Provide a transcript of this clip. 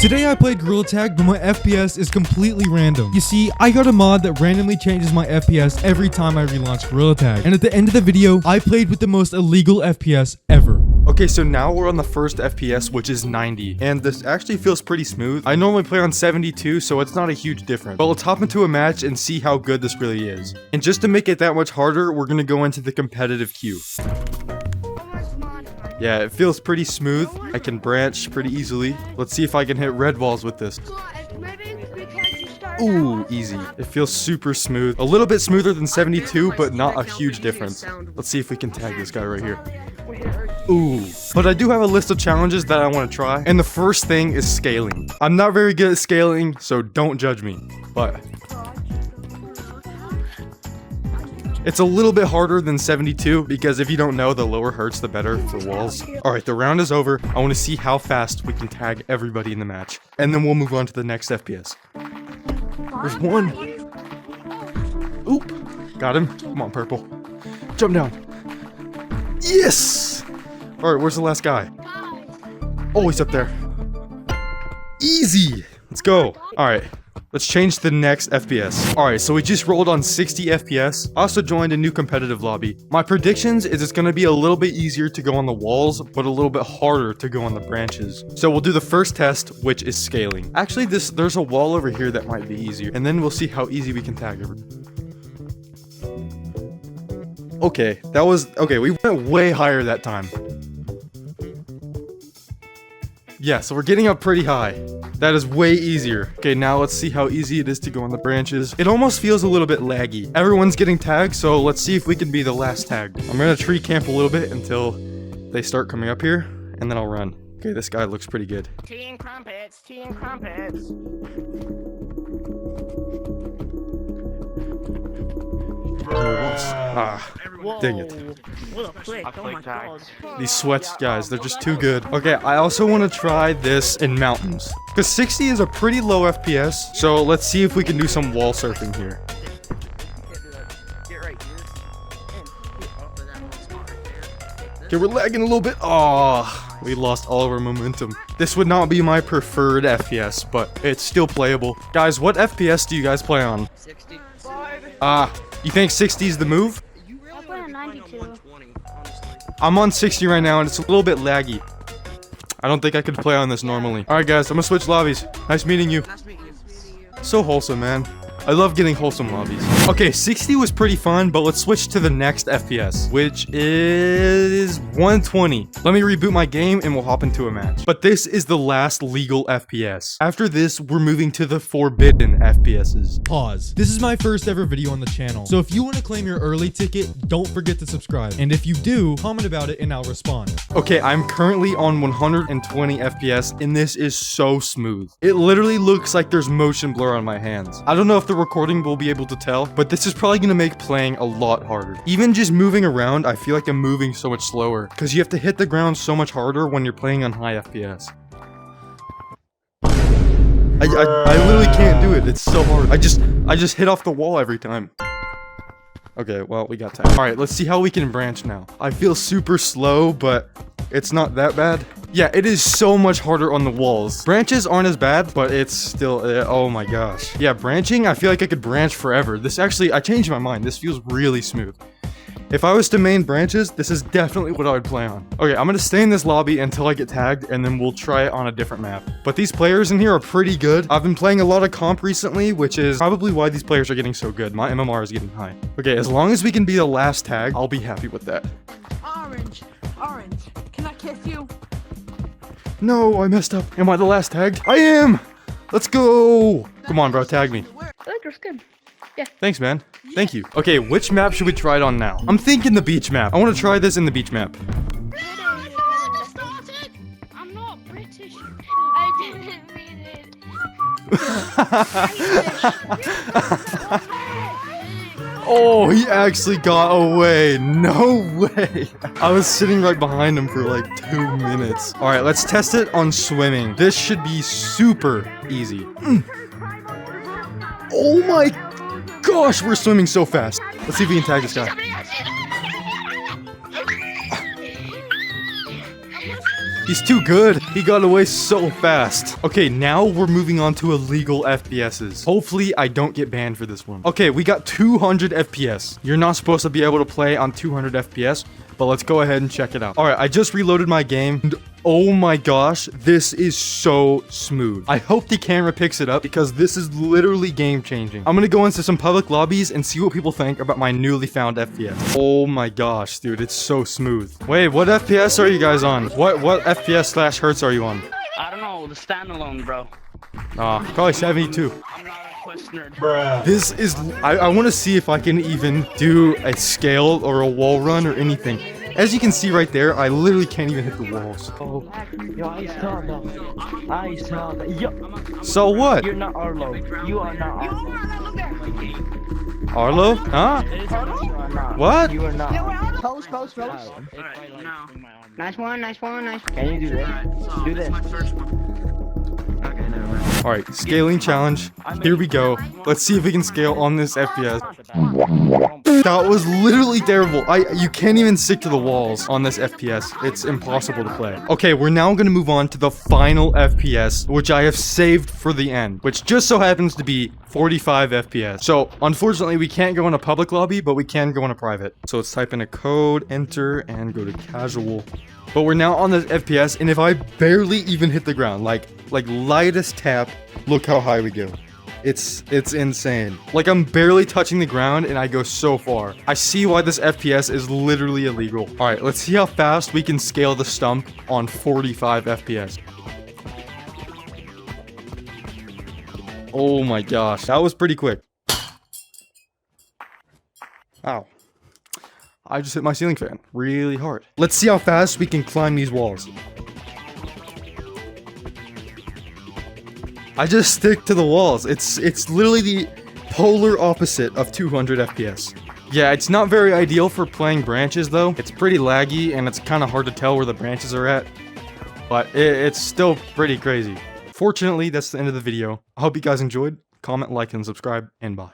Today I played Gorilla Tag, but my FPS is completely random. You see, I got a mod that randomly changes my FPS every time I relaunch Gorilla Tag. And at the end of the video, I played with the most illegal FPS ever. Okay, so now we're on the first FPS, which is 90. And this actually feels pretty smooth. I normally play on 72, so it's not a huge difference. But let's hop into a match and see how good this really is. And just to make it that much harder, we're gonna go into the competitive queue. Yeah, it feels pretty smooth. I can branch pretty easily. Let's see if I can hit red balls with this. Ooh, easy. It feels super smooth. A little bit smoother than 72, but not a huge difference. Let's see if we can tag this guy right here. Ooh. But I do have a list of challenges that I want to try. And the first thing is scaling. I'm not very good at scaling, so don't judge me. But it's a little bit harder than 72 because if you don't know, the lower hurts, the better for walls. Alright, the round is over. I want to see how fast we can tag everybody in the match. And then we'll move on to the next FPS. There's one. Oop. Got him. Come on, purple. Jump down. Yes! Alright, where's the last guy? Oh, he's up there. Easy! Let's go. Alright. Let's change the next FPS. Alright, so we just rolled on 60 FPS. I also joined a new competitive lobby. My predictions is it's gonna be a little bit easier to go on the walls, but a little bit harder to go on the branches. So we'll do the first test, which is scaling. Actually, there's a wall over here that might be easier, and then we'll see how easy we can tag over. Okay, we went way higher that time. Yeah, so we're getting up pretty high. That is way easier. Okay, now let's see how easy it is to go on the branches. It almost feels a little bit laggy. Everyone's getting tagged, so let's see if we can be the last tagged. I'm gonna tree camp a little bit until they start coming up here, and then I'll run. Okay, this guy looks pretty good. Tea and crumpets, tea and crumpets. Ah, dang it. Oh my God. These sweats, guys, they're just too good. Okay, I also want to try this in mountains. Because 60 is a pretty low FPS, so let's see if we can do some wall surfing here. Okay, we're lagging a little bit. Oh, we lost all of our momentum. This would not be my preferred FPS, but it's still playable. Guys, what FPS do you guys play on? 60. You think 60 is the move? I play on 92. I'm on 60 right now, and it's a little bit laggy. I don't think I could play on this normally. Alright guys, I'm gonna switch lobbies. Nice meeting you. So wholesome, man. I love getting wholesome lobbies. Okay, 60 was pretty fun, but let's switch to the next FPS, which is 120. Let me reboot my game and we'll hop into a match. But this is the last legal FPS. After this, we're moving to the forbidden FPSs. Pause. This is my first ever video on the channel, so if you want to claim your early ticket, don't forget to subscribe. And if you do, comment about it and I'll respond. Okay, I'm currently on 120 FPS, and this is so smooth. It literally looks like there's motion blur on my hands. I don't know if the recording will be able to tell, but this is probably gonna make playing a lot harder. Even just moving around, I feel like I'm moving so much slower because you have to hit the ground so much harder when you're playing on high FPS. I literally can't do it. It's so hard. I just hit off the wall every time. Okay, well, we got time. All right, let's see how we can branch now. I feel super slow, but it's not that bad. Yeah, it is so much harder on the walls. Branches aren't as bad, but it's still, oh my gosh. Yeah, branching, I feel like I could branch forever. This actually, I changed my mind. This feels really smooth. If I was to main branches, this is definitely what I would play on. Okay, I'm gonna stay in this lobby until I get tagged, and then we'll try it on a different map. But these players in here are pretty good. I've been playing a lot of comp recently, which is probably why these players are getting so good. My MMR is getting high. Okay, as long as we can be the last tag, I'll be happy with that. Orange, can I kiss you? No, I messed up. Am I the last tagged? I am! Let's go! Come on, bro, tag me. That's good. Yeah. Thanks, man. Thank you. Okay, which map should we try it on now? I'm thinking the beach map. I want to try this in the beach map. I'm not British. I didn't mean it. Oh, he actually got away. No way. I was sitting right behind him for like 2 minutes. All right, let's test it on swimming. This should be super easy. Oh my gosh, we're swimming so fast. Let's see if we can tag this guy. He's too good. He got away so fast. Okay, now we're moving on to illegal FPSs. Hopefully, I don't get banned for this one. Okay, we got 200 FPS. You're not supposed to be able to play on 200 FPS, but let's go ahead and check it out. All right, I just reloaded my game. And oh my gosh, this is so smooth. I hope the camera picks it up because this is literally game changing. I'm gonna go into some public lobbies and see what people think about my newly found FPS. Oh my gosh, dude, it's so smooth. Wait, what FPS are you guys on? What FPS slash hertz are you on? I don't know, the standalone, bro. Probably 72. I'm not a quest nerd. This is, I want to see if I can even do a scale or a wall run or anything. As you can see right there, I literally can't even hit the walls. Oh, yo, I saw that. I saw that. Yo, So what? you're not Arlo. You are not Arlo. Arlo? Huh? You are not. What? You are not. Post. Alright, no. Nice one, nice one, nice one. Can you do this? Do this. Alright, scaling challenge. Here we go. Let's see if we can scale on this FPS. That was literally terrible. You can't even stick to the walls on this FPS. It's impossible to play. Okay, we're now gonna move on to the final FPS, which I have saved for the end, which just so happens to be 45 FPS. So, unfortunately, we can't go in a public lobby, but we can go in a private. So let's type in a code, enter, and go to casual. But we're now on the FPS, and if I barely even hit the ground, like lightest tap, look how high we go. It's insane. Like, I'm barely touching the ground, and I go so far. I see why this FPS is literally illegal. Alright, let's see how fast we can scale the stump on 45 FPS. Oh my gosh, that was pretty quick. Ow. I just hit my ceiling fan really hard. Let's see how fast we can climb these walls. I just stick to the walls. It's literally the polar opposite of 200 FPS. Yeah, it's not very ideal for playing branches though. It's pretty laggy and it's kind of hard to tell where the branches are at. But it's still pretty crazy. Fortunately, that's the end of the video. I hope you guys enjoyed. Comment, like, and subscribe, and bye.